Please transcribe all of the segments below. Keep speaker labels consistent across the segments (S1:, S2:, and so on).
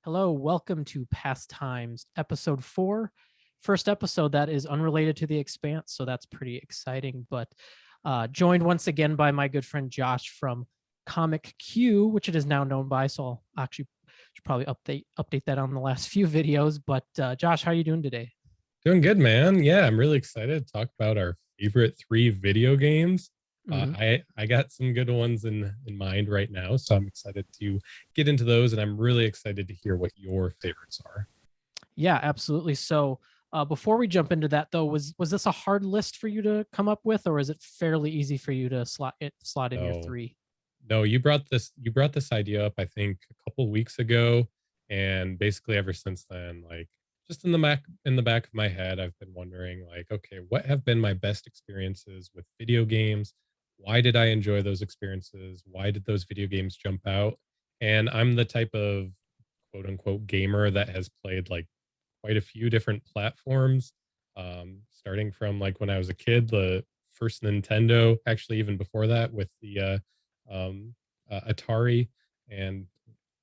S1: Hello, welcome to Pastimes, episode 4. First episode that is unrelated to the Expanse, so that's pretty exciting. But joined once again by my good friend Josh from Comic Q, which it is now known by. So I'll actually should probably update that on the last few videos. But Josh, how are you doing today?
S2: Doing good, man. Yeah, I'm really excited to talk about our favorite three video games.
S1: Mhm.
S2: I got some good ones in mind right now, so I'm excited to get into those, and I'm really excited to hear what your favorites are.
S1: Yeah, absolutely. So before we jump into that, though, was this a hard list for you to come up with, or is it fairly easy for you to slot in your
S2: No,
S1: three?
S2: no, you brought this idea up, I think, a couple weeks ago, and basically ever since then, like just in the back of my head, I've been wondering, like, okay, what have been my best experiences with video games? Why did I enjoy those experiences? Why did those video games jump out? And I'm the type of quote unquote gamer that has played like quite a few different platforms, starting from like when I was a kid, the first Nintendo, actually even before that with the Atari, and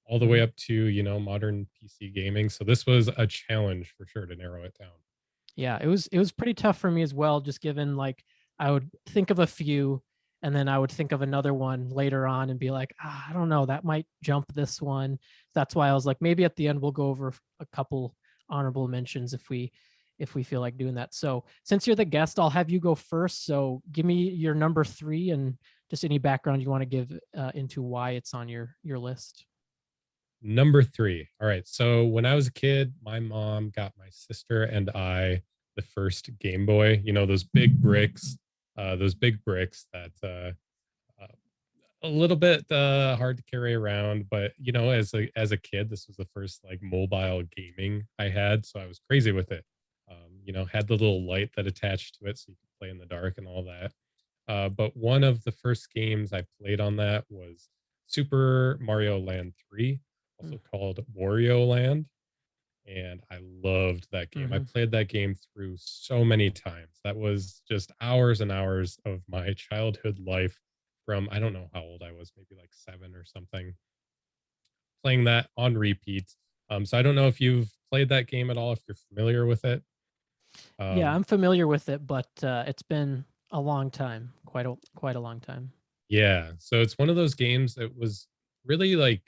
S2: all the way
S1: Mhm.
S2: up to modern PC gaming. So this was a challenge for sure to narrow it down.
S1: Yeah, it was pretty tough for me as well, just given like I would think of a few and then I would think of another one later on and be like, I don't know, that might jump this one. That's why I was like, maybe at the end we'll go over a couple honorable mentions if we feel like doing that. So since you're the guest, I'll have you go first. So give me your number three and just any background you want to give into why it's on your list.
S2: Number three. All right. So when I was a kid, my mom got my sister and I the first Game Boy. You know those big bricks that uh, a little bit hard to carry around. But as a kid, this was the first like mobile gaming I had, so I was crazy with it. Had the little light that attached to it, so you could play in the dark and all that. But one of the first games I played on that was Super Mario Land 3, also called Wario Land. And I loved that game. I
S1: Mm-hmm.
S2: played that game through so many times. That was just hours and hours of my childhood life from, I don't know how old I was, maybe like 7 or something, playing that on repeat. So I don't know if you've played that game at all, if you're familiar with it.
S1: Yeah,
S2: Um,
S1: I'm familiar with it, but it's been a long time, quite a long time.
S2: yeah, so it's one of those games that was really like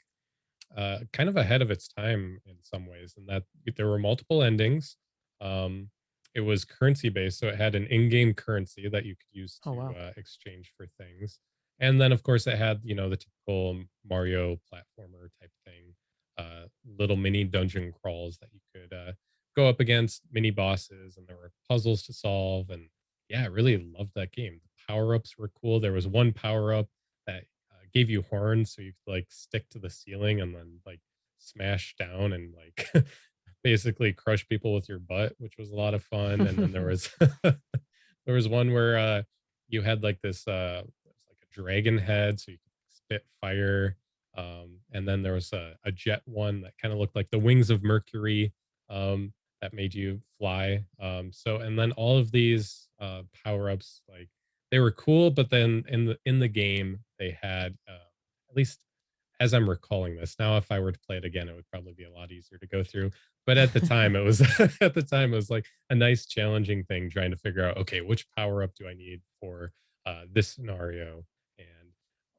S2: kind of ahead of its time in some ways, in that there were multiple endings. Um, it was currency based, so it had an in-game currency that you could use
S1: Oh
S2: to
S1: wow.
S2: exchange for things, and then of course it had the typical Mario platformer type thing, little mini dungeon crawls that you could go up against mini bosses, and there were puzzles to solve, and yeah, I really loved that game. The power ups were cool. There was one power up that gave you horns so you could like stick to the ceiling and then like smash down and like basically crush people with your butt, which was a lot of fun. And then there was there was one where you had like this it was like a dragon head so you could spit fire. And then there was a jet one that kind of looked like the wings of Mercury, that made you fly. So and then all of these power ups, like they were cool, but then in the game they had, at least as I'm recalling this now, if I were to play it again, it would probably be a lot easier to go through. But at the time, it was at the time it was like a nice challenging thing trying to figure out, okay, which power up do I need for this scenario, and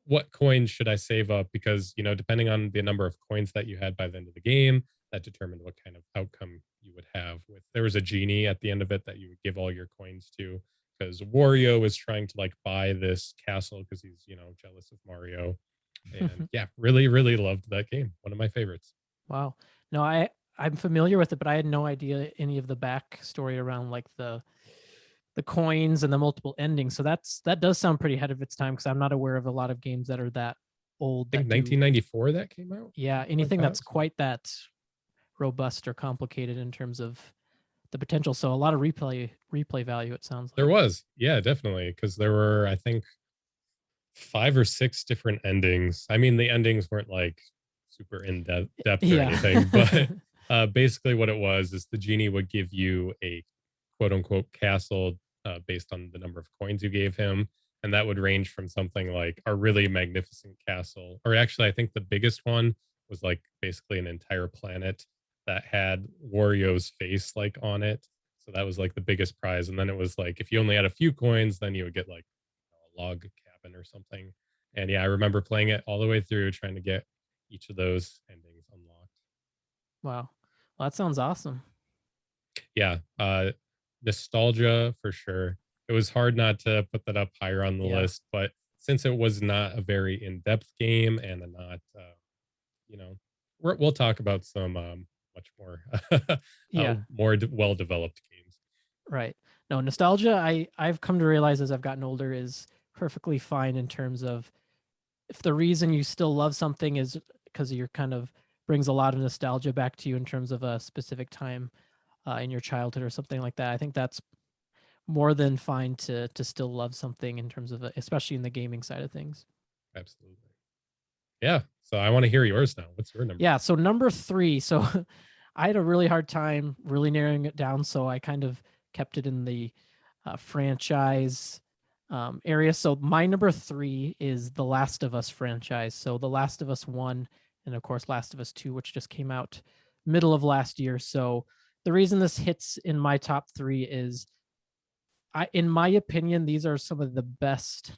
S2: what coins should I save up? Because depending on the number of coins that you had by the end of the game, that determined what kind of outcome you would have. With there was a genie at the end of it that you would give all your coins to, because Wario is trying to like buy this castle because he's jealous of Mario. And yeah, really, really loved that game. One of my favorites.
S1: Wow. No, I'm familiar with it, but I had no idea any of the backstory around like the coins and the multiple endings. So that does sound pretty ahead of its time because I'm not aware of a lot of games that are that old
S2: I think
S1: that do
S2: 1994 that came out,
S1: yeah,
S2: something like
S1: anything
S2: that.
S1: that's
S2: So
S1: quite that robust or complicated in terms of the potential. So a lot of replay value it sounds
S2: there
S1: like.
S2: was, yeah, definitely, because there were, I think, 5 or 6 different endings. I mean, the endings weren't like super in depth or
S1: Yeah.
S2: anything, but basically what it was is the genie would give you a quote unquote castle, based on the number of coins you gave him. And that would range from something like a really magnificent castle, or actually, I think the biggest one was like basically an entire planet that had Wario's face like on it. So that was like the biggest prize. And then it was like if you only had a few coins, then you would get like a log cabin or something. And yeah, I remember playing it all the way through, trying to get each of those endings unlocked.
S1: Wow. Well, that sounds awesome.
S2: Yeah, nostalgia for sure. It was hard not to put that up higher on the
S1: Yeah.
S2: list, but since it was not a very in-depth game and not, you know, we'll talk about some much more,
S1: Yeah.
S2: well-developed games.
S1: Right. No, nostalgia, I've come to realize as I've gotten older is perfectly fine in terms of if the reason you still love something is because you're kind of brings a lot of nostalgia back to you in terms of a specific time in your childhood or something like that. I think that's more than fine to still love something in terms of especially in the gaming side of things.
S2: Absolutely. Yeah. So I want to hear yours now. What's your number
S1: Yeah,
S2: three?
S1: so number 3, so I had a really hard time really narrowing it down, so I kind of kept it in the franchise area. So my number 3 is the Last of Us franchise. So The Last of Us 1 and of course Last of Us 2, which just came out middle of last year. So the reason this hits in my top 3 is in my opinion, these are some of the best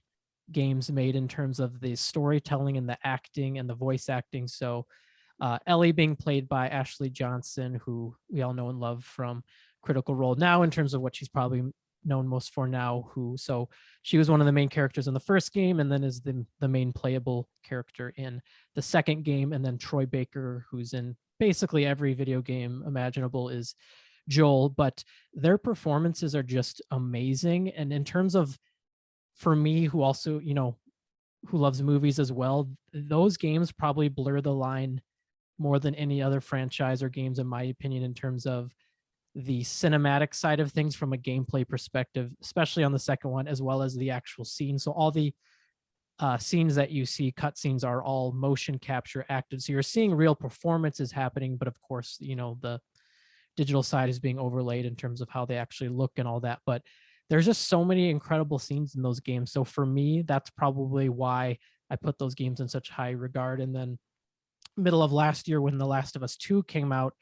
S1: games made in terms of the storytelling and the acting and the voice acting. So Ellie being played by Ashley Johnson, who we all know and love from Critical Role now, in terms of what she's probably known most for now. So she was one of the main characters in the first game, and then is the main playable character in the second game. And then Troy Baker, who's in basically every video game imaginable, is Joel. But their performances are just amazing. And in terms of, for me, who also, who loves movies as well, those games probably blur the line more than any other franchise or games, in my opinion, in terms of the cinematic side of things from a gameplay perspective, especially on the second one, as well as the actual scene. So all the scenes that you see, cutscenes, are all motion capture acted. So you're seeing real performances happening, but of course, the digital side is being overlaid in terms of how they actually look and all that. But there's just so many incredible scenes in those games. So for me, that's probably why I put those games in such high regard. And then middle of last year, when The Last of Us 2 came out,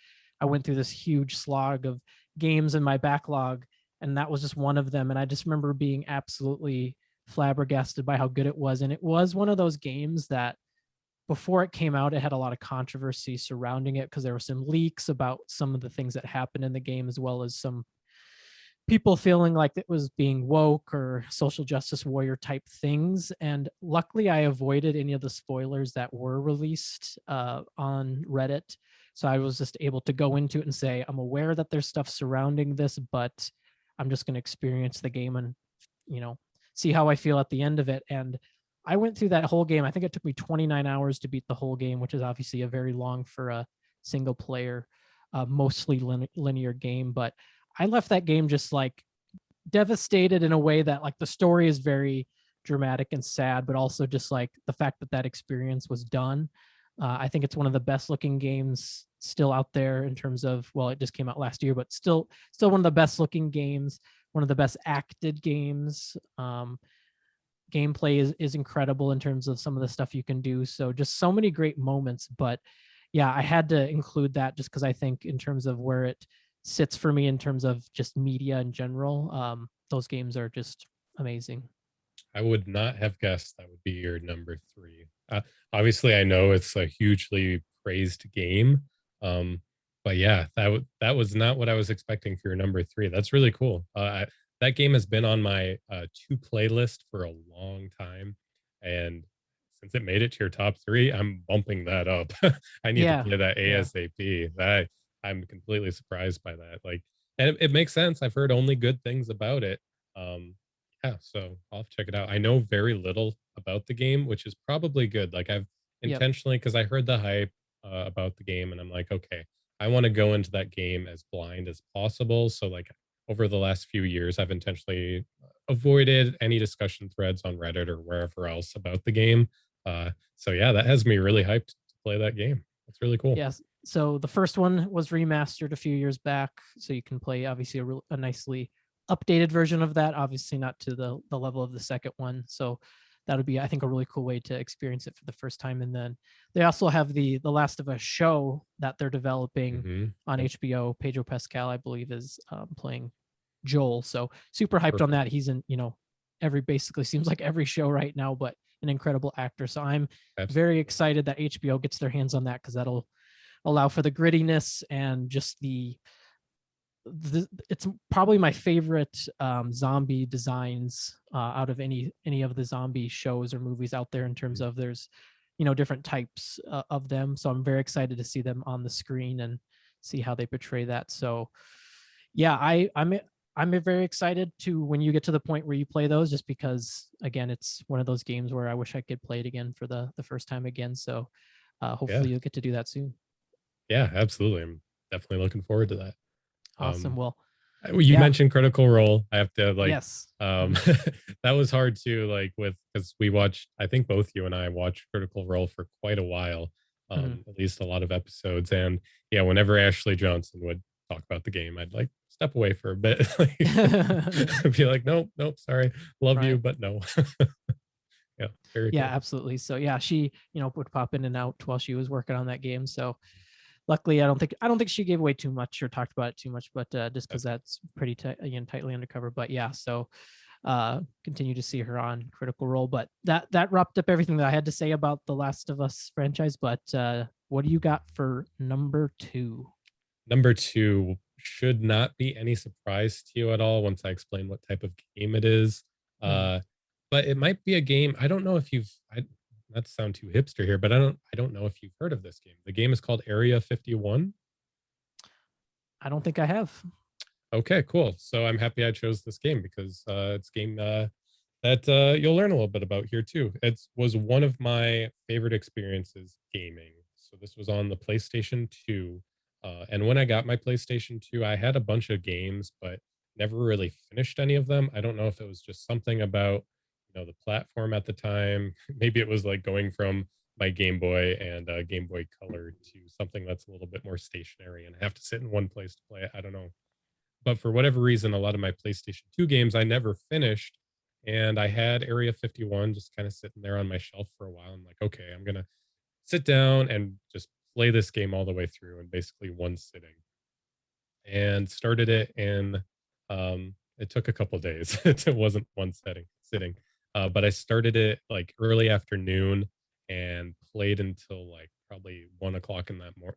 S1: I went through this huge slog of games in my backlog, and that was just one of them. And I just remember being absolutely flabbergasted by how good it was. And it was one of those games that before it came out, it had a lot of controversy surrounding it because there were some leaks about some of the things that happened in the game, as well as some people feeling like it was being woke or social justice warrior type things. And luckily, I avoided any of the spoilers that were released on Reddit. So I was just able to go into it and say, I'm aware that there's stuff surrounding this, but I'm just going to experience the game and, see how I feel at the end of it. And I went through that whole game. I think it took me 29 hours to beat the whole game, which is obviously a very long for a single player, mostly linear game. But I left that game just like devastated in a way that, like, the story is very dramatic and sad, but also just like the fact that that experience was done. I think it's one of the best looking games still out there in terms of, well, it just came out last year, but still one of the best looking games, one of the best acted games. Gameplay is incredible in terms of some of the stuff you can do. So just so many great moments. But yeah, I had to include that just because I think in terms of where it sits for me in terms of just media in general, those games are just amazing.
S2: I would not have guessed that would be your number three. Obviously, I know it's a hugely praised game, um, but yeah, that was not what I was expecting for your number three. That's really cool. That game has been on my to playlist for a long time, and since it made it to your top three, I'm bumping that up. I need to
S1: Yeah,
S2: play that
S1: yeah,
S2: ASAP. That I'm completely surprised by that. Like, and it makes sense. I've heard only good things about it. Yeah, so I'll have to check it out. I know very little about the game, which is probably good. Like I've
S1: yep,
S2: intentionally, because I heard the hype about the game, and I'm like, okay, I want to go into that game as blind as possible. So like over the last few years, I've intentionally avoided any discussion threads on Reddit or wherever else about the game. So yeah, that has me really hyped to play that game. That's really cool.
S1: yes. So the first one was remastered a few years back, so you can play obviously a nicely updated version of that. Obviously not to the level of the second one. So that would be, I think, a really cool way to experience it for the first time. And then they also have the Last of Us show that they're developing
S2: Mhm.
S1: on
S2: Yep.
S1: HBO. Pedro Pascal, I believe, is playing Joel. So super hyped on
S2: Perfect.
S1: that. He's in, every basically seems like every show right now, but an incredible actor. So I'm very
S2: Absolutely.
S1: excited that HBO gets their hands on that because that'll allow for the grittiness and just it's probably my favorite zombie designs out of any of the zombie shows or movies out there in terms
S2: Mhm.
S1: of there's different types of them. So I'm very excited to see them on the screen and see how they portray that. So yeah, I'm very excited to when you get to the point where you play those, just because again, it's one of those games where I wish I could play it again for the first time again. So
S2: Yeah.
S1: hopefully you'll get to do that soon.
S2: Yeah, absolutely. I'm definitely looking forward to that.
S1: Awesome.
S2: Um,
S1: Well,
S2: well, you
S1: yeah.
S2: mentioned Critical Role. I have to like,
S1: Yes.
S2: um,
S1: Mhm.
S2: that was hard to like with because we watched. I think both you and I watched Critical Role for quite a while,
S1: Mhm.
S2: at least a lot of episodes. And yeah, whenever Ashley Johnson would talk about the game, I'd like step away for a bit. Like, I'd be like, nope, nope, sorry, love you,
S1: Right.
S2: but no. Yeah, very
S1: Yeah,
S2: cool.
S1: absolutely. So yeah, she, would pop in and out while she was working on that game. So luckily, I don't think she gave away too much or talked about it too much, but just because
S2: That's good.
S1: that's pretty again tightly undercover. But yeah, so continue to see her on Critical Role. But that wrapped up everything that I had to say about the Last of Us franchise. But what do you got for number two?
S2: Number 2 should not be any surprise to you at all once I explain what type of game it is.
S1: Mhm.
S2: Uh, but it might be a game I don't know if you've not to sound too hipster here, but I don't know if you've heard of this game. The game is called Area 51.
S1: I don't think I have.
S2: Okay, cool. So I'm happy I chose this game because it's a game that you'll learn a little bit about here too. It was one of my favorite experiences gaming. So this was on the PlayStation 2. And when I got my PlayStation 2, I had a bunch of games, but never really finished any of them. I don't know if it was just something about, the platform at the time. Maybe it was like going from my Game Boy and Game Boy Color to something that's a little bit more stationary and have to sit in one place to play it. I don't know, but for whatever reason, a lot of my PlayStation 2 games I never finished. And I had Area 51 just kind of sitting there on my shelf for a while. I'm like, okay, I'm going to sit down and just play this game all the way through in basically one sitting. And started it in, it took a couple days. It wasn't one sitting. But I started it like early afternoon and played until like probably 1 o'clock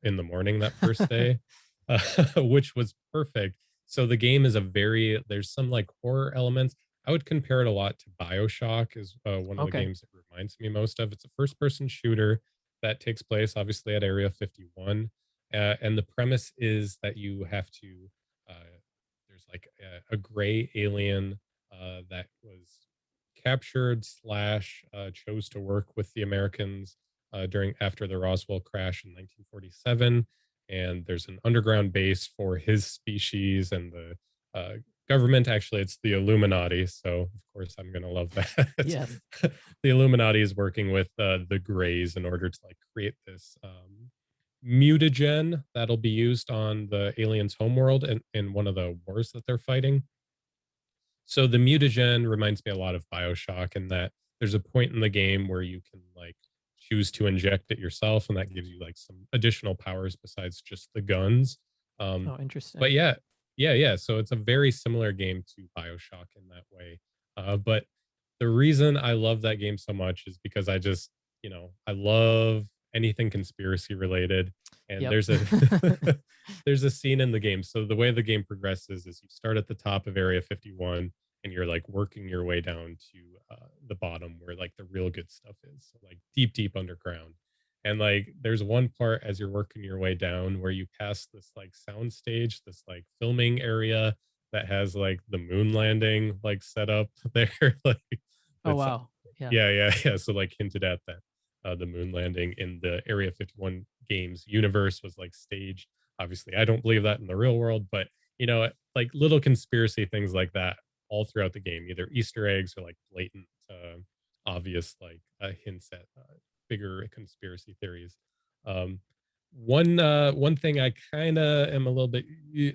S2: in the morning that first day, uh, which was perfect. So the game is there's some like horror elements. I would compare it a lot to BioShock is one of the
S1: Okay.
S2: games it reminds me most of. It's a first person shooter that takes place obviously at Area 51. And the premise is that you have to, there's like a gray alien that was captured slash chose to work with the Americans during after the Roswell crash in 1947. And there's an underground base for his species and the government. Actually, it's the Illuminati. So, of course, I'm going to love that.
S1: Yes.
S2: The Illuminati is working with the Greys in order to like create this mutagen that'll be used on the aliens' homeworld in one of the wars that they're fighting. So the mutagen reminds me a lot of BioShock in that there's a point in the game where you can like choose to inject it yourself, and that gives you like some additional powers besides just the guns. Um,
S1: Oh, interesting.
S2: but yeah, yeah. So it's a very similar game to BioShock in that way. But the reason I love that game so much is because I love anything conspiracy related. And
S1: Yep.
S2: there's a there's a scene in the game. So the way the game progresses is you start at the top of Area 51 and you're like working your way down to the bottom where like the real good stuff is. So like deep, deep underground. And like there's one part as you're working your way down where you pass this like sound stage, this like filming area that has like the moon landing like set up there. Like
S1: Oh
S2: it's
S1: wow. Yeah.
S2: yeah. So like hinted at that the moon landing in the Area 51 games universe was like staged. Obviously, I don't believe that in the real world, but like little conspiracy things like that all throughout the game, either Easter eggs or like blatant, obvious like hints at bigger conspiracy theories. Um, one thing I kind of am a little bit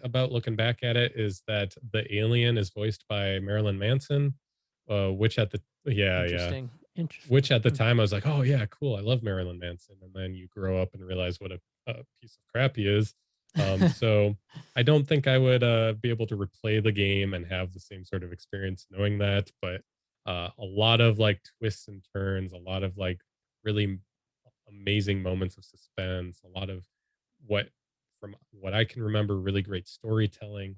S2: about looking back at it is that the alien is voiced by Marilyn Manson, which at the yeah.
S1: Interesting. Interesting.
S2: which at the
S1: Hmm.
S2: time I was like, oh yeah, cool, I love Marilyn Manson, and then you grow up and realize what a piece of crap he is. So I don't think I would be able to replay the game and have the same sort of experience knowing that, but a lot of like twists and turns, a lot of like really amazing moments of suspense, a lot of what from what I can remember, really great storytelling.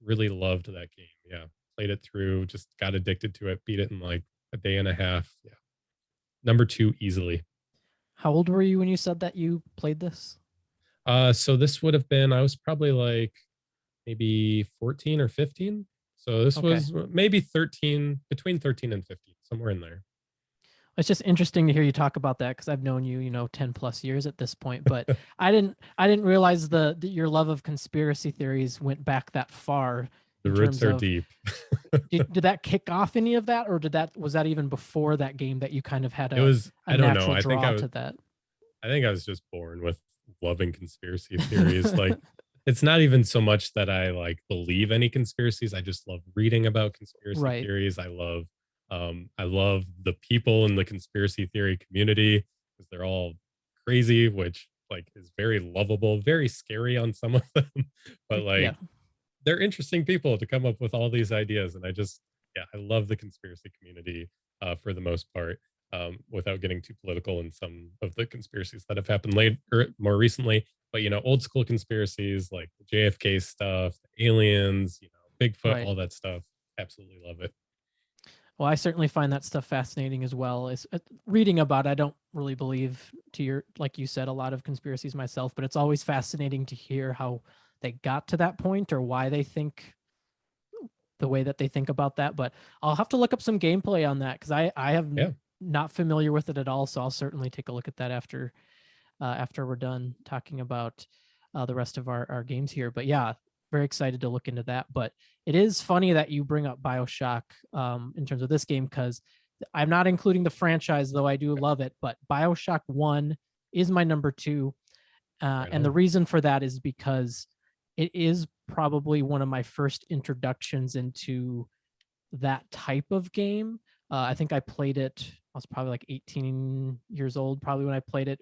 S2: Really loved that game. Yeah, played it through, just got addicted to it, beat it in like a day and a half. Yeah, number two easily.
S1: How old were you when you said that you played this?
S2: So this would have been I was probably like maybe 14 or 15. So this
S1: Okay.
S2: was maybe 13, between 13 and 15, somewhere in there.
S1: It's just interesting to hear you talk about that because I've known you, 10 plus years at this point, but I didn't realize your love of conspiracy theories went back that far
S2: The
S1: in
S2: roots
S1: terms
S2: are
S1: of
S2: deep.
S1: did that kick off any of that, or was that even before that game that you kind of had
S2: It
S1: a
S2: was
S1: a
S2: I don't know.
S1: natural draw to that?
S2: I think I was just born with loving conspiracy theories. Like, it's not even so much that I like believe any conspiracies. I just love reading about conspiracy
S1: Right.
S2: theories. I love the people in the conspiracy theory community because they're all crazy, which like is very lovable, very scary on some of them, but
S1: Yeah.
S2: like they're interesting people to come up with all these ideas. And I just, yeah, I love the conspiracy community for the most part, without getting too political in some of the conspiracies that have happened late or more recently. But, old school conspiracies like the JFK stuff, the aliens, Bigfoot,
S1: Right.
S2: all that stuff. Absolutely love it.
S1: Well, I certainly find that stuff fascinating as well. Is reading about. I don't really believe to your like you said a lot of conspiracies myself, but it's always fascinating to hear how they got to that point or why they think the way that they think about that. But I'll have to look up some gameplay on that because I have
S2: Yeah.
S1: not familiar with it at all. So I'll certainly take a look at that after we're done talking about the rest of our games here. But yeah, very excited to look into that. But it is funny that you bring up Bioshock in terms of this game because I'm not including the franchise, though I do love it. But Bioshock 1 is my number two.
S2: Right
S1: And the
S2: on.
S1: reason for that is because it is probably one of my first introductions into that type of game. I think I played it, I was probably like 18 years old, probably when I played it.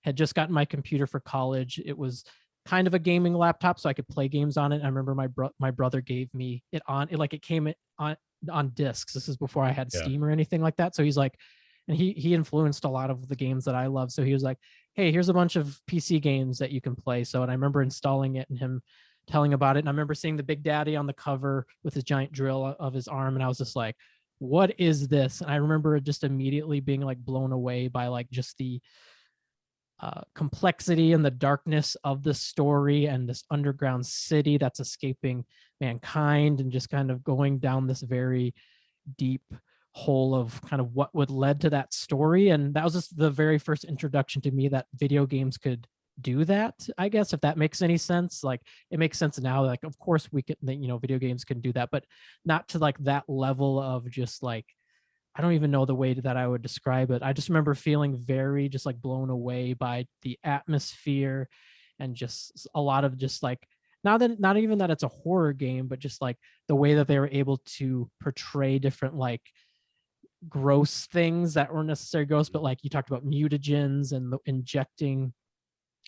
S1: Had just gotten my computer for college. It was kind of a gaming laptop, so I could play games on it. I remember my brother gave me it on it, like it came on discs. This is before I had
S2: Yeah.
S1: Steam or anything like that. So he's like, and he influenced a lot of the games that I love. So he was like, "Hey, here's a bunch of PC games that you can play." So, and I remember installing it and him telling about it. And I remember seeing the Big Daddy on the cover with his giant drill of his arm, and I was just like, "What is this?" And I remember just immediately being like blown away by like just the complexity and the darkness of the story and this underground city that's escaping mankind and just kind of going down this very deep hole of kind of what would led to that story. And that was just the very first introduction to me that video games could do that, I guess, if that makes any sense. Like it makes sense now, like of course we can, video games can do that, but not to like that level of just like, I don't even know the way that I would describe it. I just remember feeling very just like blown away by the atmosphere and just a lot of just like, not even that it's a horror game, but just like the way that they were able to portray different like gross things that weren't necessarily gross, but like you talked about mutagens and the injecting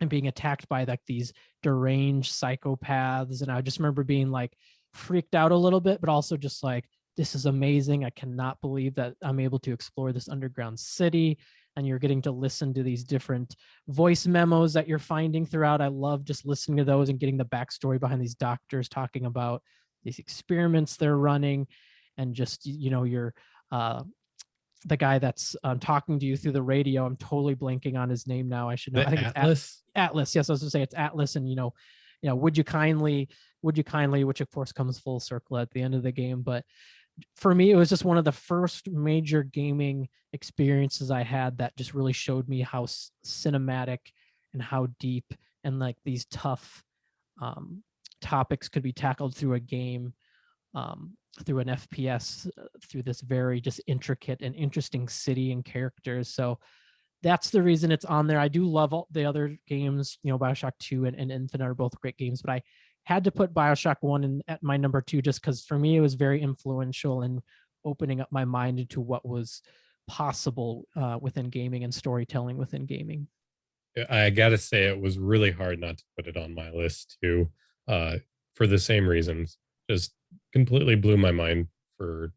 S1: and being attacked by like these deranged psychopaths. And I just remember being like freaked out a little bit, but also just like, this is amazing. I cannot believe that I'm able to explore this underground city. And you're getting to listen to these different voice memos that you're finding throughout. I love just listening to those and getting the backstory behind these doctors talking about these experiments they're running and just, your the guy that's talking to you through the radio. I'm totally blanking on his name now. I should know. I
S2: The
S1: think it's
S2: Atlas.
S1: Atlas. Yes, I was going to say it's Atlas, and would you kindly, which of course comes full circle at the end of the game. But for me, it was just one of the first major gaming experiences I had that just really showed me how cinematic and how deep and like these tough um, topics could be tackled through a game, through an FPS, through this very just intricate and interesting city and characters. So that's the reason it's on there. I do love all the other games, Bioshock 2 and Infinite are both great games, but I had to put Bioshock 1 in at my number two just because for me it was very influential in opening up my mind into what was possible within gaming and storytelling within gaming.
S2: I gotta say, it was really hard not to put it on my list too, uh, for the same reasons. Just completely blew my mind for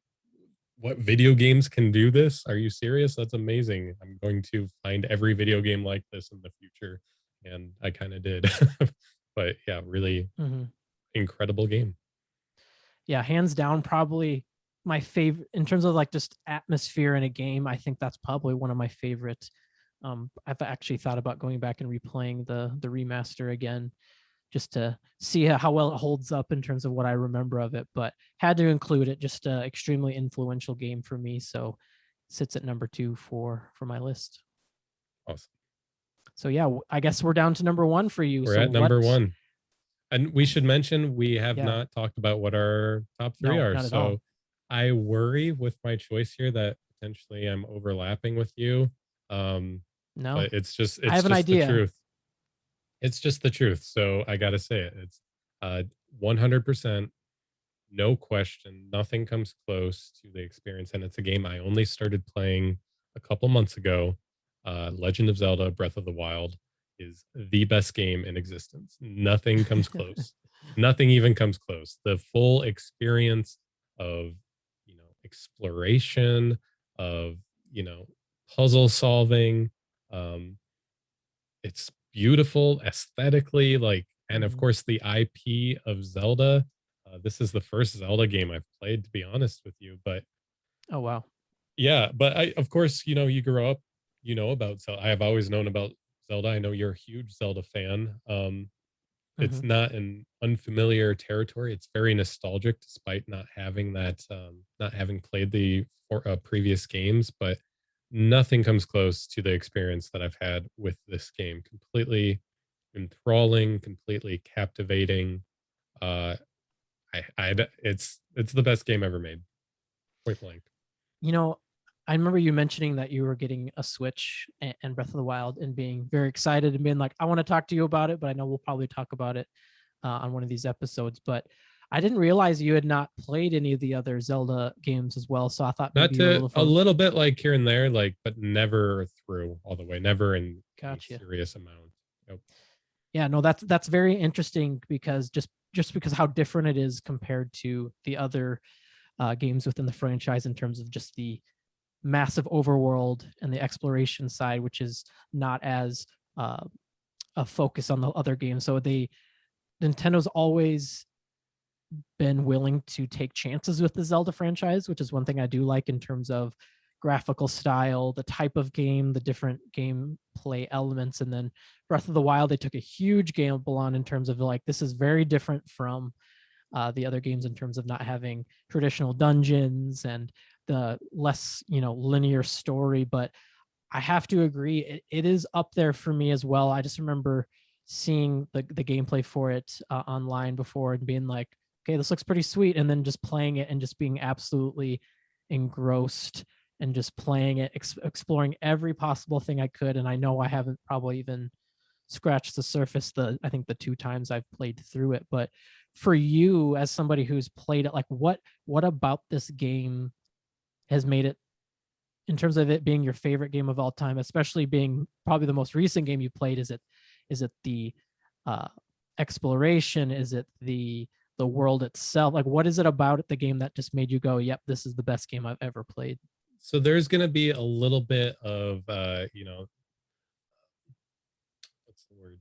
S2: what video games can do this. Are you serious? That's amazing. I'm going to find every video game like this in the future, and I kind of did. But yeah, really
S1: Mhm.
S2: incredible game.
S1: Yeah, hands down, probably my favorite in terms of like just atmosphere in a game. I think that's probably one of my favorite. I've actually thought about going back and replaying the remaster again just to see how well it holds up in terms of what I remember of it. But had to include it. Just an extremely influential game for me. So sits at number 2 for my list.
S2: Awesome.
S1: So yeah, I guess we're down to number 1 for you.
S2: We're
S1: So
S2: at
S1: what?
S2: number one. And we should mention we have
S1: Yeah,
S2: not talked about what our top three
S1: no,
S2: are.
S1: not at all.
S2: So I worry with my choice here that potentially I'm overlapping with you. Um,
S1: No,
S2: but it's
S1: I
S2: it's
S1: have an
S2: just the
S1: idea.
S2: truth. It's just the truth. So I gotta say it. It's 100%, no question. Nothing comes close to the experience, and it's a game I only started playing a couple months ago. Legend of Zelda: Breath of the Wild is the best game in existence. Nothing comes close. Nothing even comes close. The full experience of exploration, of puzzle solving. Um, it's beautiful aesthetically, like, and of
S1: Mhm.
S2: course the IP of Zelda. This is the first Zelda game I've played, to be honest with you. But
S1: Oh wow.
S2: yeah, but I, of course, you grow up, about Zelda. I have always known about Zelda. I know you're a huge Zelda fan. It's
S1: Mhm.
S2: not an unfamiliar territory. It's very nostalgic, despite not having played the previous games. But nothing comes close to the experience that I've had with this game. Completely enthralling, completely captivating. Uh, it's the best game ever made. Point blank.
S1: You know, I remember you mentioning that you were getting a Switch and Breath of the Wild and being very excited and being like, I want to talk to you about it, but I know we'll probably talk about it on one of these episodes. But I didn't realize you had not played any of the other Zelda games as well. So I thought
S2: Not
S1: maybe you were a
S2: to
S1: little
S2: a
S1: from.
S2: little bit like here and there, like, but never through all the way. Never in any
S1: Gotcha.
S2: serious amount. Nope.
S1: Yeah, no, that's very interesting because just because how different it is compared to the other games within the franchise in terms of just the massive overworld and the exploration side, which is not as uh, a focus on the other games. So Nintendo's always been willing to take chances with the Zelda franchise, which is one thing I do like in terms of graphical style, the type of game, the different gameplay elements. And then Breath of the Wild, they took a huge gamble on in terms of like, this is very different from the other games in terms of not having traditional dungeons and the less, linear story. But I have to agree, it is up there for me as well. I just remember seeing the gameplay for it online before and being like, okay, this looks pretty sweet. And then just playing it and just being absolutely engrossed and just playing it, exploring every possible thing I could. And I know I haven't probably even scratched the surface I think the 2 times I've played through it. But for you as somebody who's played it, like what about this game has made it in terms of it being your favorite game of all time, especially being probably the most recent game you played? Is it the uh, exploration? Is it the world itself? Like, what is it about the game that just made you go, "Yep, this is the best game I've ever played"?
S2: So there's gonna be a little bit of what's the word?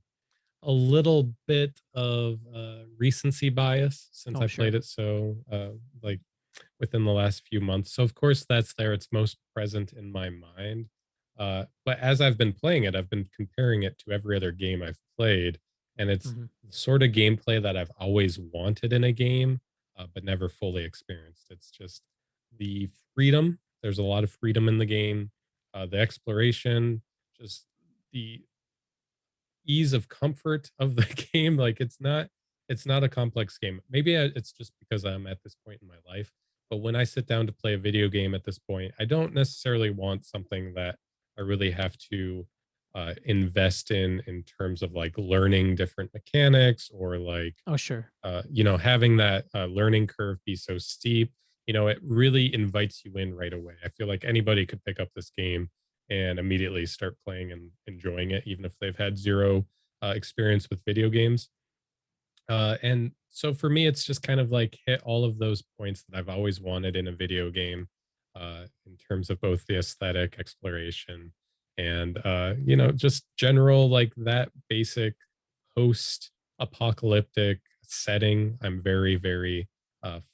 S2: A little bit of recency bias since
S1: Oh,
S2: I played
S1: sure.
S2: it so like within the last few months. So of course that's there. It's most present in my mind. But as I've been playing it, I've been comparing it to every other game I've played, and it's
S1: Hmm.
S2: the sort of gameplay that I've always wanted in a game, but never fully experienced. It's just the freedom. There's a lot of freedom in the game, the exploration, just the ease of comfort of the game. Like it's not a complex game. Maybe it's just because I'm at this point in my life. But when I sit down to play a video game at this point, I don't necessarily want something that I really have to invest in terms of like learning different mechanics or like
S1: Oh, sure.
S2: having that learning curve be so steep. it really invites you in right away. I feel like anybody could pick up this game and immediately start playing and enjoying it, even if they've had zero experience with video games. And so for me, it's just kind of like hit all of those points that I've always wanted in a video game, in terms of both the aesthetic, exploration, and just general like that basic post apocalyptic setting. I'm very, very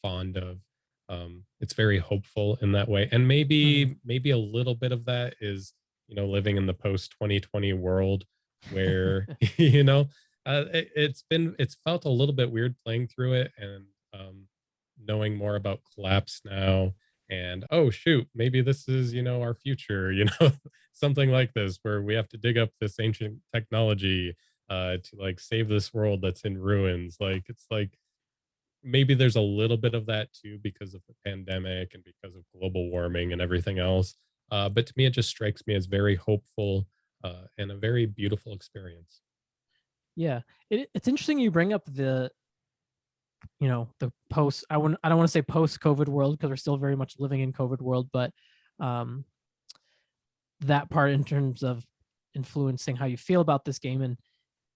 S2: fond of. It's very hopeful in that way, and
S1: Mhm.
S2: maybe a little bit of that is living in the post 2020 world where it's felt a little bit weird playing through it and knowing more about collapse now, and oh shoot, maybe this is our future, something like this where we have to dig up this ancient technology to like save this world that's in ruins. Like it's like maybe there's a little bit of that too because of the pandemic and because of global warming and everything else. But to me, it just strikes me as very hopeful and a very beautiful experience.
S1: Yeah, it's interesting you bring up the post. I don't want to say post COVID world because we're still very much living in COVID world, but um, that part in terms of influencing how you feel about this game. And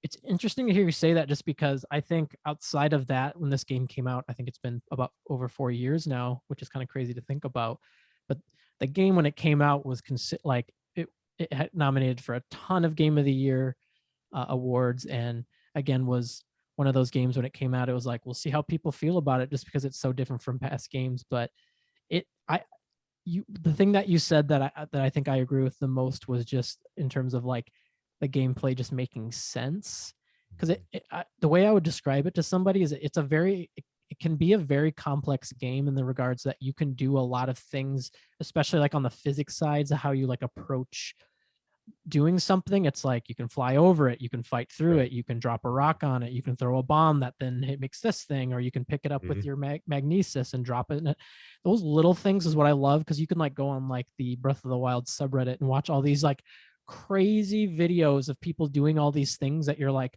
S1: it's interesting to hear you say that just because I think outside of that, when this game came out, I think it's been about over 4 years now, which is kind of crazy to think about. But the game when it came out was like it had nominated for a ton of Game of the Year awards, and again was one of those games when it came out. It was like we'll see how people feel about it, just because it's so different from past games. But it I the thing that you said that I think I agree with the most was just in terms of like the gameplay just making sense, because the way I would describe it to somebody is it's a very it can be a very complex game in the regards that you can do a lot of things, especially like on the physics sides of how you like approach doing something. It's like you can fly over it, you can fight through
S2: Right.
S1: it, you can drop a rock on it, you can throw a bomb that then makes this thing, or you can pick it up with
S2: Mhm.
S1: your magnesis and drop it in it. Those little things is what I love, because you can like go on like the Breath of the Wild subreddit and watch all these like crazy videos of people doing all these things that you're like,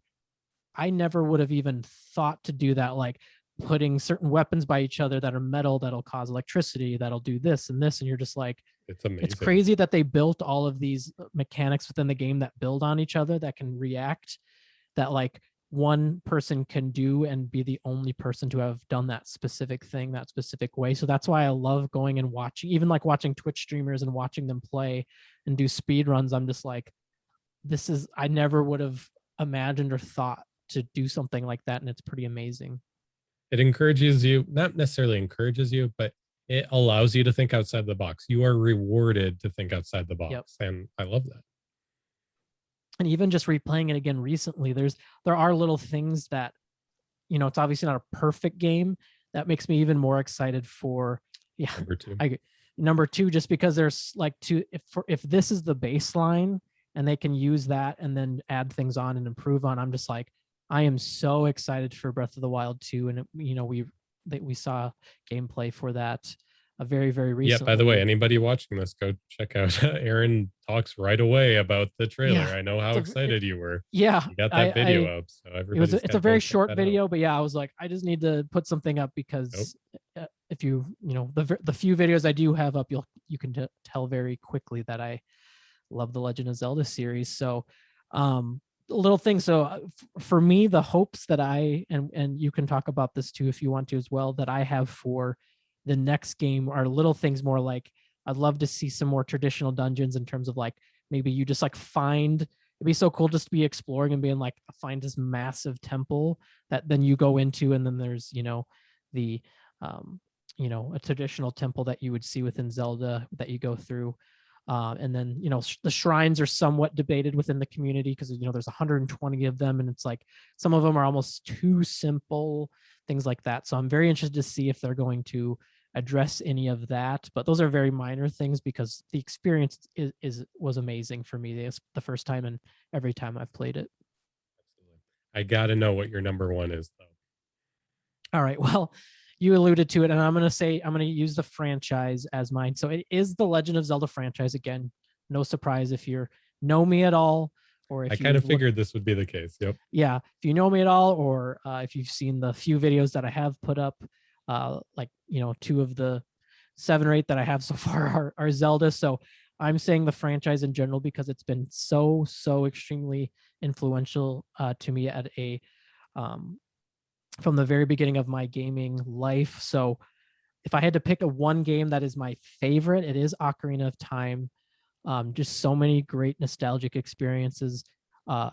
S1: I never would have even thought to do that, like putting certain weapons by each other that are metal that'll cause electricity, that'll do this and this, and you're just like,
S2: It's
S1: it's
S2: amazing.
S1: crazy that they built all of these mechanics within the game that build on each other, that can react, that like one person can do and be the only person to have done that specific thing that specific way. So that's why I love going and watching, even like watching Twitch streamers and watching them play and do speed runs. I'm just like, this is, I never would have imagined or thought to do something like that, and it's pretty amazing.
S2: It encourages you, not necessarily encourages you, but it allows you to think outside the box. You are rewarded to think outside the
S1: Yep.
S2: box, and I love that.
S1: And even just replaying it again recently, there are little things that, it's obviously not a perfect game, that makes me even more excited for, yeah.
S2: Number two.
S1: I Number two, just because there's like two, if this is the baseline and they can use that and then add things on and improve on, I'm just like, I am so excited for Breath of the Wild 2. And we saw gameplay for that very, very
S2: Yeah, by the way,
S1: recently.
S2: anybody watching this, go check out Aaron talks right away about the
S1: Yeah.
S2: trailer. I know
S1: It's
S2: how
S1: a, it,
S2: excited you were.
S1: yeah,
S2: You got that video
S1: I
S2: up, so everybody's
S1: it's
S2: got
S1: a
S2: to go
S1: very
S2: check
S1: short
S2: that out.
S1: video, but yeah, I was like, I just need to put something up
S2: Nope.
S1: because if the few videos I do have up, you can tell very quickly that I love the Legend of Zelda series. So, little things. So for me, the hopes that and you can talk about this too if you want to as well, that I have for the next game are little things more like, I'd love to see some more traditional dungeons in terms of like, maybe you just like find, it'd be so cool just to be exploring and being like, find this massive temple that then you go into, and then there's the um a traditional temple that you would see within Zelda that you go through. And then the shrines are somewhat debated within the community, because there's 120 of them, and it's like some of them are almost too simple, things like that. So I'm very interested to see if they're going to address any of that. But those are very minor things, because the experience was amazing for me the first time and every time I've played it.
S2: Absolutely. I got to know what your number one is, though.
S1: All right. Well, you alluded to it, and I'm going to use the franchise as mine. So it is the Legend of Zelda franchise again. No surprise if you know me at all, or
S2: I
S1: if
S2: kind of
S1: you've looked.
S2: figured this would be the case. Yep.
S1: Yeah, if you know me at all, or if you've seen the few videos that I have put up, like two of the 7 or 8 that I have so far are Zelda. So I'm saying the franchise in general because it's been so extremely influential to me at a um, from the very beginning of my gaming life. So if I had to pick a one game that is my favorite, it is Ocarina of Time. Just so many great nostalgic experiences.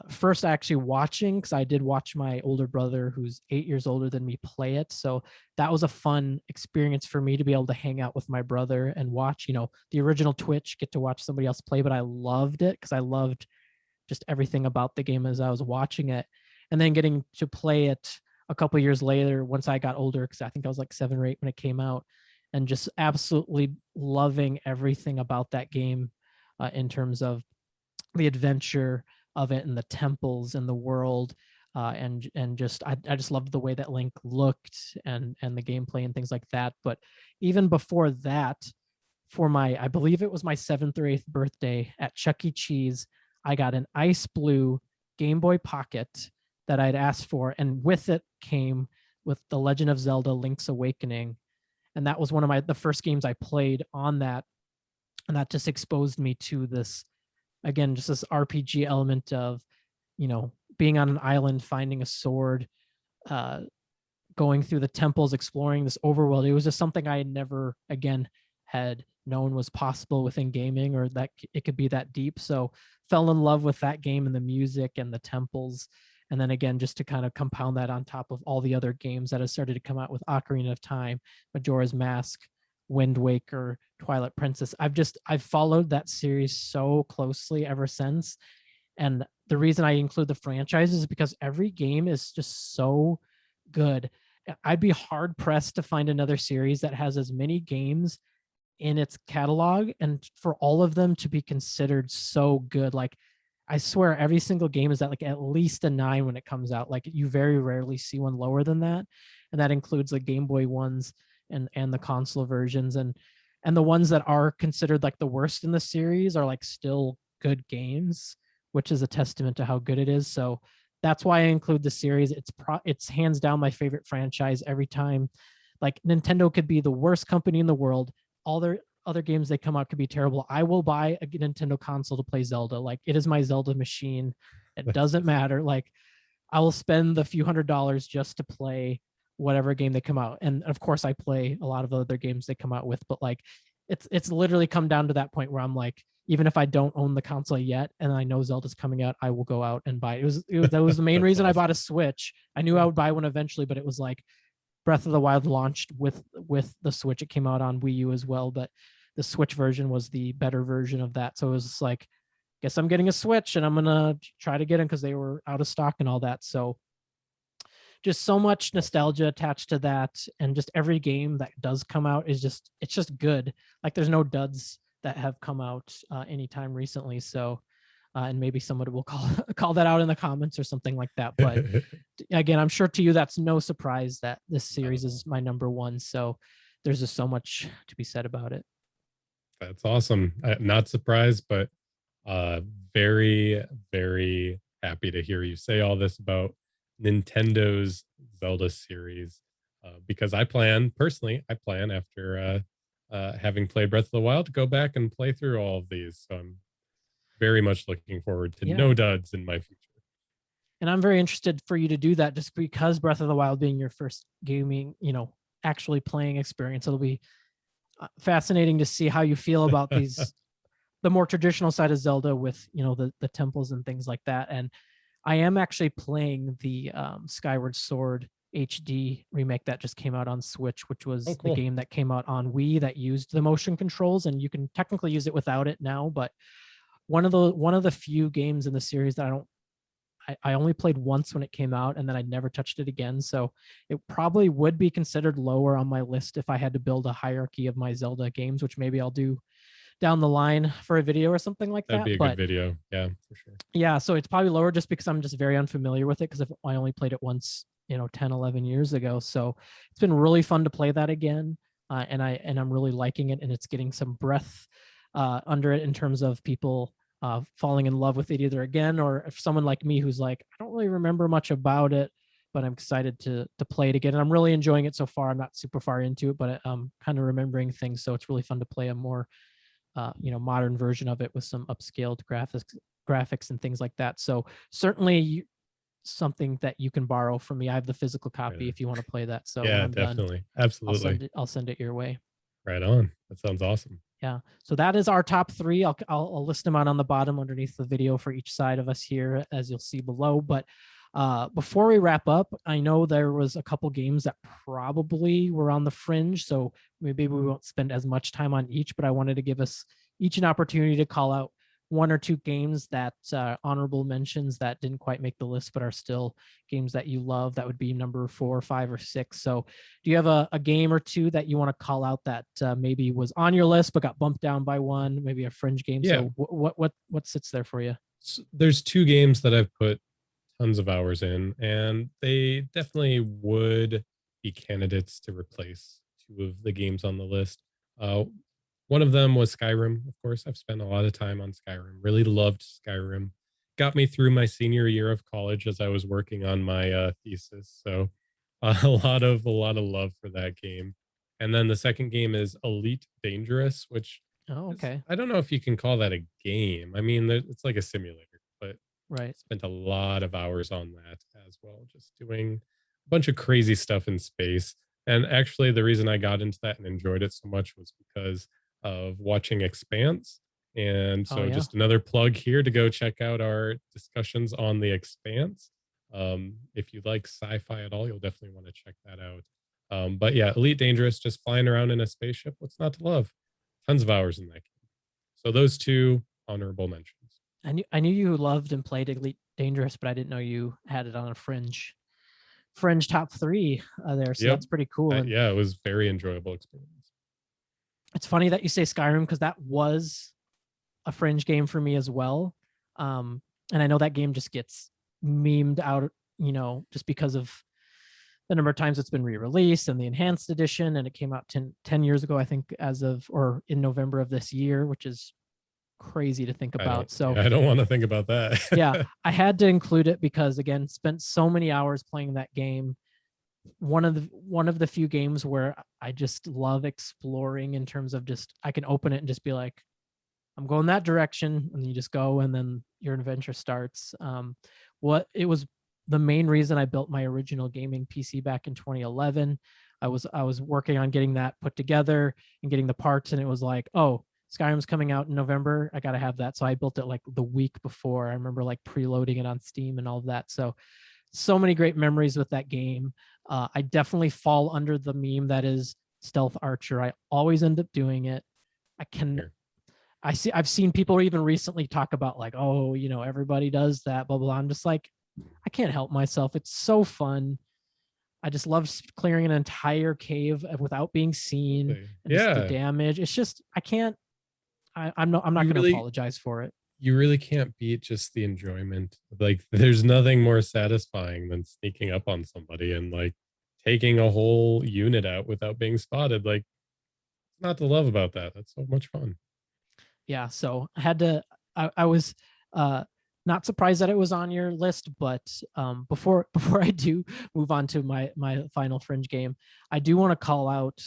S1: First, actually watching, because I did watch my older brother, who's 8 years older than me, play it. So that was a fun experience for me to be able to hang out with my brother and watch, the original Twitch, get to watch somebody else play. But I loved it because I loved just everything about the game as I was watching it. And then getting to play it a couple years later, once I got older, because I think I was like 7 or 8 when it came out, and just absolutely loving everything about that game in terms of the adventure of it and the temples and the world. And just I just loved the way that Link looked and the gameplay and things like that. But even before that, for my, I believe it was my 7th or 8th birthday at Chuck E. Cheese, I got an ice blue Game Boy Pocket that I'd asked for, and with it came with The Legend of Zelda: Link's Awakening, and that was one of the first games I played on that, and that just exposed me to this, again, just this RPG element of, being on an island, finding a sword, uh, going through the temples, exploring this overworld. It was just something I had never, again, had known was possible within gaming, or that it could be that deep. So fell in love with that game and the music and the temples. And then again, just to kind of compound that on top of all the other games that have started to come out with Ocarina of Time, Majora's Mask, Wind Waker, Twilight Princess. I've followed that series so closely ever since. And the reason I include the franchise is because every game is just so good. I'd be hard pressed to find another series that has as many games in its catalog and for all of them to be considered so good. Like, I swear every single game is at least a 9 when it comes out. Like, you very rarely see one lower than that. And that includes the Game Boy ones and the console versions, and the ones that are considered like the worst in the series are like still good games, which is a testament to how good it is. So that's why I include the series. It's hands down my favorite franchise every time. Like, Nintendo could be the worst company in the world. All their other games they come out could be terrible. I will buy a Nintendo console to play Zelda. Like, it is my Zelda machine. It doesn't matter. Like, I will spend the few $100s just to play whatever game they come out. And of course I play a lot of other games they come out with, but like, it's literally come down to that point where I'm like, even if I don't own the console yet and I know Zelda's coming out, I will go out and buy it. That was the main reason
S2: awesome.
S1: I bought a Switch. I knew I would buy one eventually, but it was like Breath of the Wild launched with the Switch. It came out on Wii U as well, but the Switch version was the better version of that. So it was just like, guess I'm getting a Switch and I'm gonna try to get them because they were out of stock and all that. So just so much nostalgia attached to that, and just every game that does come out is it's just good. Like, there's no duds that have come out anytime recently. So and maybe someone will call that out in the comments or something like that. But again, I'm sure to you that's no surprise that this series is my number one. So there's just so much to be said about it.
S2: That's awesome. Not surprised, but uh, very, very happy to hear you say all this about Nintendo's Zelda series. Because I plan after having played Breath of the Wild to go back and play through all of these. So I'm very much looking forward to
S1: Yeah.
S2: no duds in my future.
S1: And I'm very interested for you to do that, just because Breath of the Wild being your first gaming, actually playing experience. It'll be fascinating to see how you feel about the more traditional side of Zelda with, the temples and things like that. And I am actually playing the Skyward Sword HD remake that just came out on Switch, which was the
S2: Cool.
S1: game that came out on Wii that used the motion controls, and you can technically use it without it now. But one of the few games in the series that I only played once when it came out, and then I never touched it again. So it probably would be considered lower on my list if I had to build a hierarchy of my Zelda games, which maybe I'll do down the line for a video or something like
S2: That'd
S1: that.
S2: be a good
S1: But
S2: video. Yeah, for sure.
S1: yeah, so it's probably lower just because I'm just very unfamiliar with it, because I only played it once, 10, 11 years ago. So it's been really fun to play that again. And I'm really liking it, and it's getting some breath under it in terms of people falling in love with it either again, or if someone like me who's like, I don't really remember much about it, but I'm excited to play it again. And I'm really enjoying it so far. I'm not super far into it, but I'm kind of remembering things, so it's really fun to play a more modern version of it with some upscaled graphics and things like that. So certainly something that you can borrow from me. I have the physical copy
S2: Yeah,
S1: if you want to play that. So when
S2: yeah,
S1: I'm done,
S2: definitely, absolutely.
S1: I'll send it your way.
S2: Right on. That sounds awesome.
S1: Yeah. So that is our top three. I'll list them out on the bottom underneath the video for each side of us here, as you'll see below. But before we wrap up, I know there was a couple games that probably were on the fringe, so maybe we won't spend as much time on each. But I wanted to give us each an opportunity to call out one or two games that honorable mentions that didn't quite make the list, but are still games that you love. That would be number 4, 5, or 6. So do you have a game or two that you want to call out that maybe was on your list but got bumped down by one, maybe a fringe game?
S2: Yeah.
S1: So what sits there for you?
S2: So there's two games that I've put tons of hours in, and they definitely would be candidates to replace two of the games on the list. Uh, One of them was Skyrim. Of course, I've spent a lot of time on Skyrim. Really loved Skyrim. Got me through my senior year of college as I was working on my thesis. So a lot of love for that game. And then the second game is Elite Dangerous, which
S1: Oh,
S2: is,
S1: okay.
S2: I don't know if you can call that a game. I mean, it's like a simulator, but
S1: Right.
S2: spent a lot of hours on that as well, just doing a bunch of crazy stuff in space. And actually, the reason I got into that and enjoyed it so much was because of watching Expanse. And
S1: Oh
S2: so,
S1: yeah.
S2: just another plug here to go check out our discussions on The Expanse. If you like sci fi at all, you'll definitely want to check that out. But yeah, Elite Dangerous, just flying around in a spaceship. What's not to love? Tons of hours in that game. So, those two honorable mentions.
S1: I knew you loved and played Elite Dangerous, but I didn't know you had it on a fringe top three there. So
S2: Yep.
S1: that's pretty cool. And
S2: Yeah, it was very enjoyable experience.
S1: it's funny that you say Skyrim because that was a fringe game for me as well. And I know that game just gets memed out, just because of the number of times it's been re-released and the enhanced edition. And it came out 10 years ago, I think, or in November of this year, which is crazy to think about. So
S2: I don't want to think about
S1: yeah,
S2: that.
S1: I had to include it because, again, spent so many hours playing that game. One of the few games where I just love exploring in terms of just I can open it and just be like, I'm going that direction, and you just go, and then your adventure starts. What it was the main reason I built my original gaming PC back in 2011. I was working on getting that put together and getting the parts, and it was like, oh, Skyrim's coming out in November. I gotta have that. So I built it like the week before. I remember like preloading it on Steam and all of that. So many great memories with that game. I definitely fall under the meme that is stealth archer. I always end up doing it. I can
S2: Here.
S1: I've seen people even recently talk about like, oh, everybody does that, blah, blah, blah. I'm just like, I can't help myself. It's so fun. I just love clearing an entire cave without being seen, and just the
S2: Yeah,
S1: damage. It's just, I can't, I'm not
S2: you
S1: going to
S2: really
S1: apologize for it.
S2: you really can't beat just the enjoyment. Like there's nothing more satisfying than sneaking up on somebody and like taking a whole unit out without being spotted. Like not to love about that. That's so much fun.
S1: Yeah. So I had to, I was, not surprised that it was on your list, but before before I do move on to my final fringe game, I do want to call out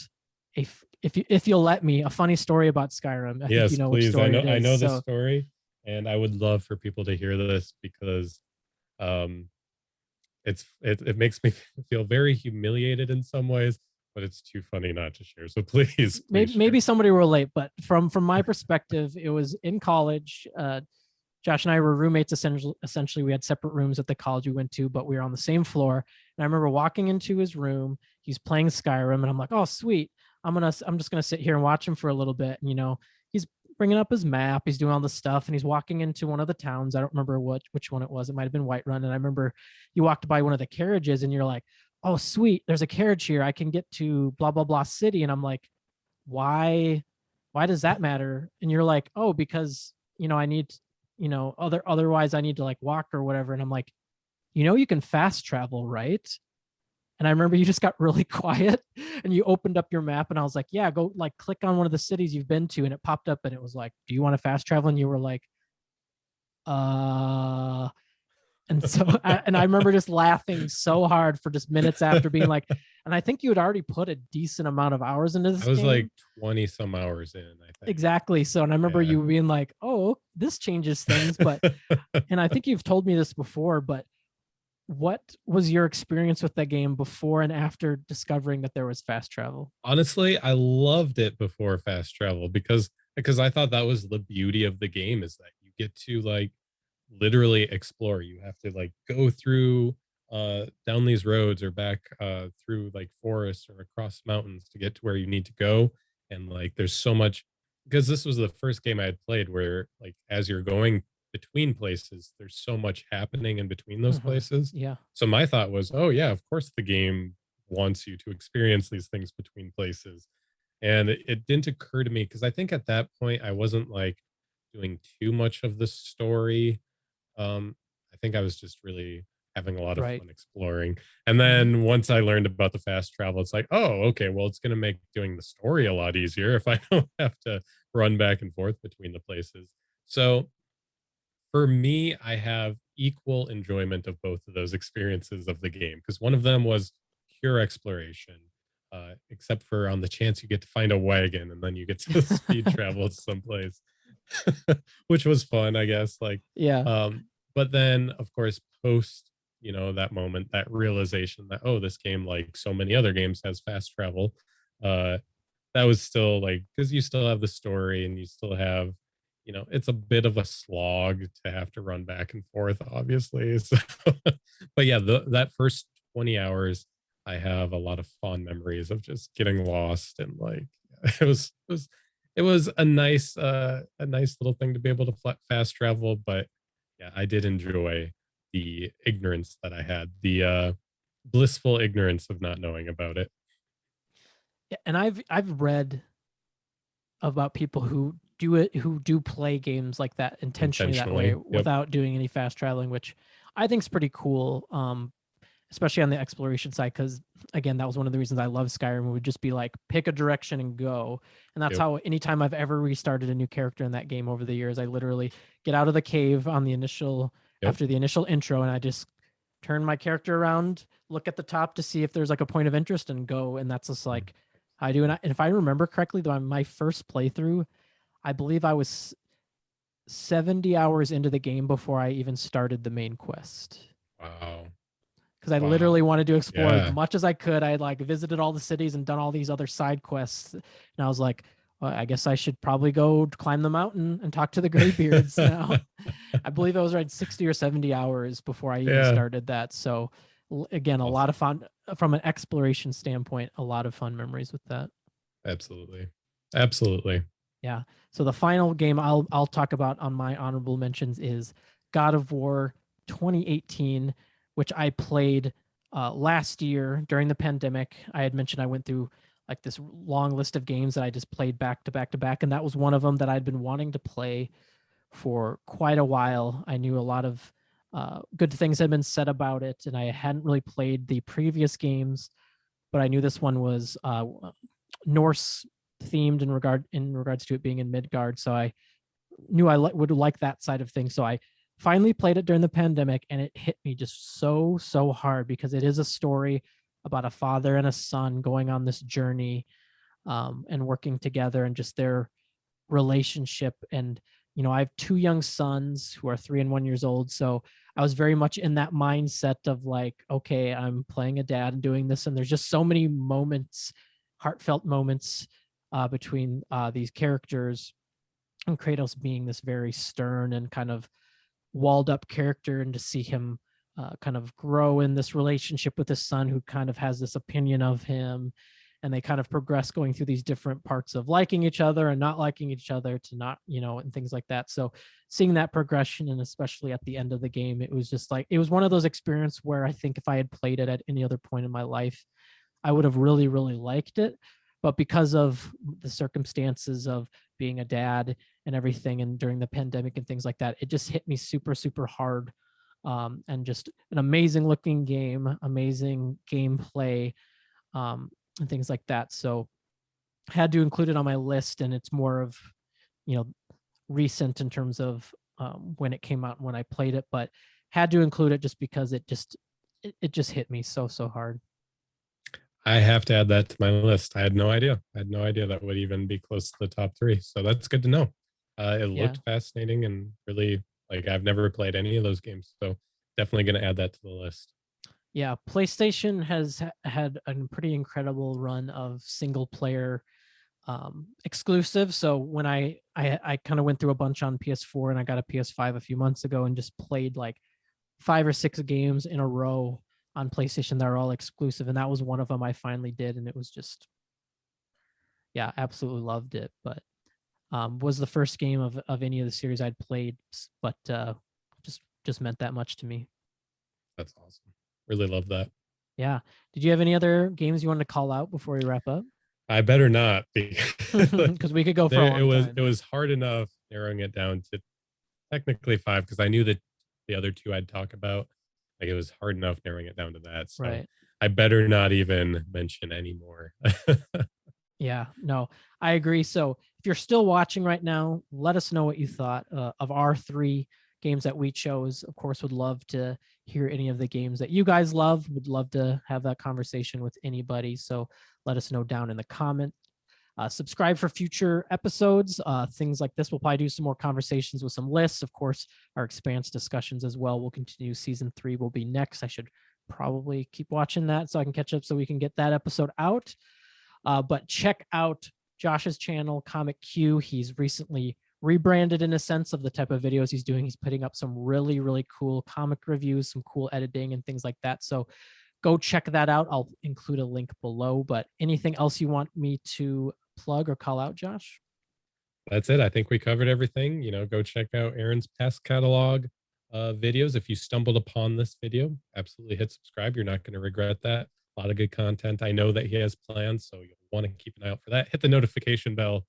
S1: if you'll let me, a funny story about Skyrim. I think you
S2: Yes,
S1: know which
S2: please.
S1: story it
S2: I
S1: is.
S2: know this
S1: So
S2: story, and I would love for people to hear this because um it makes me feel very humiliated in some ways, but it's too funny not to share. So please, please share.
S1: maybe somebody will relate, but from my perspective, it was in college. Josh and I were roommates. Essentially, we had separate rooms at the college we went to, but we were on the same floor. And I remember walking into his room. He's playing Skyrim, and I'm like, "Oh, sweet! I'm just gonna sit here and watch him for a little bit." And, he's bringing up his map. He's doing all this stuff, and he's walking into one of the towns. I don't remember which one it was. It might have been Whiterun. And I remember you walked by one of the carriages, and you're like, "Oh, sweet! There's a carriage here. I can get to blah blah blah city." And I'm like, "Why? Why does that matter?" And you're like, "Oh, because I need." Otherwise I need to like walk or whatever. And I'm like, you can fast travel, right? And I remember you just got really quiet and you opened up your map, and I was like, yeah, go like click on one of the cities you've been to, and it popped up and it was like, do you want to fast travel? And you were like, and And so, and I remember just laughing so hard for just minutes after being like, and I think you had already put a decent amount of hours into
S2: I
S1: this
S2: was like
S1: game.
S2: 20 some hours in, I think.
S1: Exactly. So, and I remember
S2: Yeah.
S1: you being like, oh, this changes things. But, and I think you've told me this before, but what was your experience with that game before and after discovering that there was fast travel?
S2: Honestly, I loved it before fast travel because I thought that was the beauty of the game is that you get to like literally explore. You have to like go through down these roads or back through like forests or across mountains to get to where you need to go. And like there's so much because this was the first game I had played where like as you're going between places, there's so much happening in between those
S1: Mm-hmm.
S2: places.
S1: Yeah.
S2: So my thought was, oh yeah, of course the game wants you to experience these things between places. And it didn't occur to me because I think at that point I wasn't like doing too much of the story. I think I was just really having a lot of
S1: Right.
S2: fun exploring. And
S1: Mm-hmm.
S2: then once I learned about the fast travel, it's like, oh, okay, well, it's going to make doing the story a lot easier if I don't have to run back and forth between the places. So for me, I have equal enjoyment of both of those experiences of the game because one of them was pure exploration, except for on the chance you get to find a wagon and then you get to speed travel to someplace, which was fun, I guess. Like,
S1: Yeah.
S2: but then of course, post that moment, that realization that oh, this game, like so many other games, has fast travel. Uh, that was still like because you still have the story and you still have it's a bit of a slog to have to run back and forth obviously so but yeah that first 20 hours I have a lot of fond memories of just getting lost and like it was a nice little thing to be able to fast travel but yeah I did enjoy the ignorance that I had the blissful ignorance of not knowing about it
S1: Yeah, and I've read about people who do it, who do play games like that intentionally that way
S2: intentionally. Yep.
S1: without doing any fast traveling, which I think is pretty cool. Especially on the exploration side, because again, that was one of the reasons I love Skyrim. It would just be like pick a direction and go. And that's
S2: Yep.
S1: how anytime I've ever restarted a new character in that game over the years, I literally get out of the cave on the initial
S2: Yep.
S1: after the initial intro and I just turn my character around, look at the top to see if there's like a point of interest and go. And that's just like I do. And if I remember correctly, though, my first playthrough, I believe I was 70 hours into the game before I even started the main quest.
S2: Wow.
S1: Because I
S2: Wow.
S1: literally wanted to explore as
S2: Yeah.
S1: much as I could. I had like visited all the cities and done all these other side quests. And I was like, well, I guess I should probably go climb the mountain and talk to the Greybeards now. I believe I was right 60 or 70 hours before I even
S2: Yeah.
S1: started that. So again, a lot of
S2: Awesome.
S1: fun from an exploration standpoint, a lot of fun memories with that.
S2: Absolutely. Absolutely.
S1: Yeah. So the final game I'll talk about on my honorable mentions is God of War 2018, which I played last year during the pandemic. I had mentioned I went through like this long list of games that I just played back to back to back, and that was one of them that I'd been wanting to play for quite a while. I knew a lot of good things had been said about it, and I hadn't really played the previous games, but I knew this one was Norse themed in regards to it being in Midgard. So I knew I would like that side of things. So I finally played it during the pandemic, and it hit me just so hard because it is a story about a father and a son going on this journey and working together and just their relationship. And I have two young sons who are 3 and 1 years old, so I was very much in that mindset of like, okay, I'm playing a dad and doing this, and there's just so many moments, heartfelt moments between these characters, and Kratos being this very stern and kind of walled up character, and to see him kind of grow in this relationship with his son who kind of has this opinion of him, and they kind of progress going through these different parts of liking each other and not liking each other to not, and things like that. So seeing that progression, and especially at the end of the game, it was just like, it was one of those experiences where I think if I had played it at any other point in my life, I would have really liked it. But because of the circumstances of being a dad and everything, and during the pandemic and things like that, it just hit me super hard. And just an amazing looking game, amazing gameplay, and things like that. So I had to include it on my list, and it's more of, you know, recent in terms of when it came out and when I played it. But had to include it just because it just hit me so hard.
S2: I have to add that to my list. I had no idea. I had no idea that would even be close to the top three. So that's good to know. It
S1: Yeah.
S2: looked fascinating and really like I've never played any of those games. So definitely going to add that to the list.
S1: Yeah, PlayStation has had a pretty incredible run of single player exclusive. So when I kind of went through a bunch on PS4 and I got a PS5 a few months ago and just played like 5 or 6 games in a row on PlayStation that are all exclusive, and that was one of them I finally did, and it was just, yeah, absolutely loved it. But was the first game of any of the series I'd played, but just meant that much to me.
S2: That's awesome. Really love that.
S1: Yeah. Did you have any other games you wanted to call out before we wrap up?
S2: I better not
S1: Because we could go for a long time.
S2: it was hard enough narrowing it down to technically 5 because I knew that the other 2 I'd talk about. Like it was hard enough narrowing it down to that. So
S1: Right.
S2: I better not even mention anymore.
S1: Yeah, no, I agree. So if you're still watching right now, let us know what you thought of our 3 games that we chose. Of course, would love to hear any of the games that you guys love. Would love to have that conversation with anybody. So let us know down in the comment. Subscribe for future episodes. Things like this. We'll probably do some more conversations with some lists. Of course, our Expanse discussions as well. We'll continue. Season 3 will be next. I should probably keep watching that so I can catch up so we can get that episode out. But check out Josh's channel, Comic Q. He's recently rebranded in a sense of the type of videos he's doing. He's putting up some really cool comic reviews, some cool editing and things like that. So go check that out. I'll include a link below. But anything else you want me to plug or call out, Josh?
S2: That's it. I think we covered everything. You know, go check out Aaron's past catalog videos. If you stumbled upon this video, absolutely hit subscribe. You're not going to regret that. A lot of good content. I know that he has plans, so you'll want to keep an eye out for that. Hit the notification bell.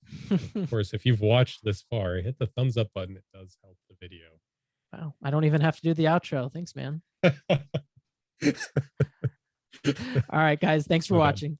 S2: Of course, if you've watched this far, hit the thumbs up button. It does help the video.
S1: Wow, I don't even have to do the outro. Thanks, man. All right, guys. Thanks for watching.